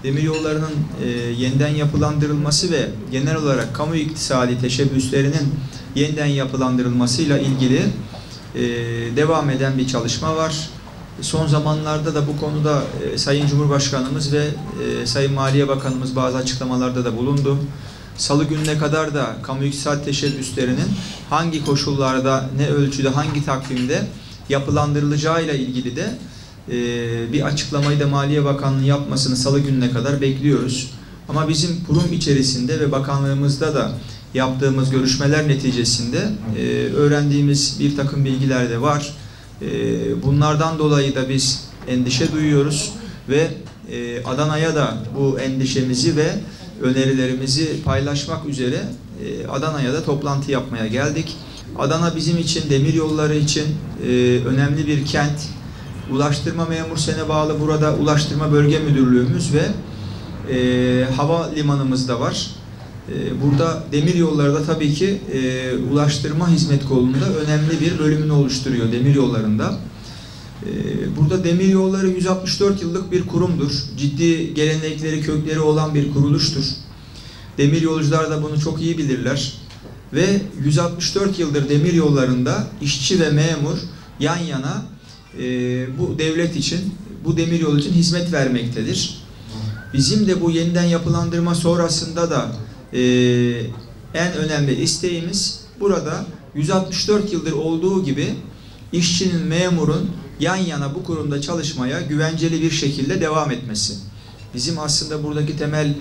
demiryollarının yeniden yapılandırılması ve genel olarak kamu iktisadi teşebbüslerinin yeniden yapılandırılmasıyla ilgili devam eden bir çalışma var. Son zamanlarda da bu konuda Sayın Cumhurbaşkanımız ve Sayın Maliye Bakanımız bazı açıklamalarda da bulundu. Salı gününe kadar da kamu iktisadi teşebbüslerinin hangi koşullarda, ne ölçüde, hangi takvimde yapılandırılacağıyla ilgili de bir açıklamayı da Maliye Bakanlığı yapmasını Salı gününe kadar bekliyoruz. Ama bizim kurum içerisinde ve bakanlığımızda da yaptığımız görüşmeler neticesinde öğrendiğimiz bir takım bilgiler de var. Bunlardan dolayı da biz endişe duyuyoruz ve Adana'ya da bu endişemizi ve önerilerimizi paylaşmak üzere Adana'ya da toplantı yapmaya geldik. Adana bizim için, demiryolları için önemli bir kent. Ulaştırma Memursen'e bağlı burada Ulaştırma Bölge Müdürlüğümüz ve havalimanımız da var. Burada demiryolları da tabii ki ulaştırma hizmet kolunda önemli bir bölümünü oluşturuyor demiryollarında. Burada demiryolları 164 yıllık bir kurumdur. Ciddi gelenekleri, kökleri olan bir kuruluştur. Demiryolcular da bunu çok iyi bilirler. Ve 164 yıldır demiryollarında işçi ve memur yan yana bu devlet için, bu demiryolu için hizmet vermektedir. Bizim de bu yeniden yapılandırma sonrasında da en önemli isteğimiz burada 164 yıldır olduğu gibi işçinin, memurun yan yana bu kurumda çalışmaya güvenceli bir şekilde devam etmesi. Bizim aslında buradaki temel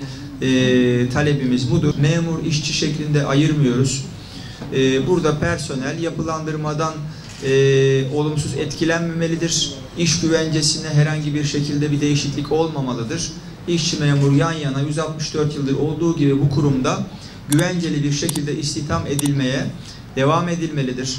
talebimiz budur. Memur, işçi şeklinde ayırmıyoruz. Burada personel yapılandırmadan olumsuz etkilenmemelidir. İş güvencesine herhangi bir şekilde bir değişiklik olmamalıdır. İşçi, memur yan yana 164 yıldır olduğu gibi bu kurumda güvenceli bir şekilde istihdam edilmeye devam edilmelidir.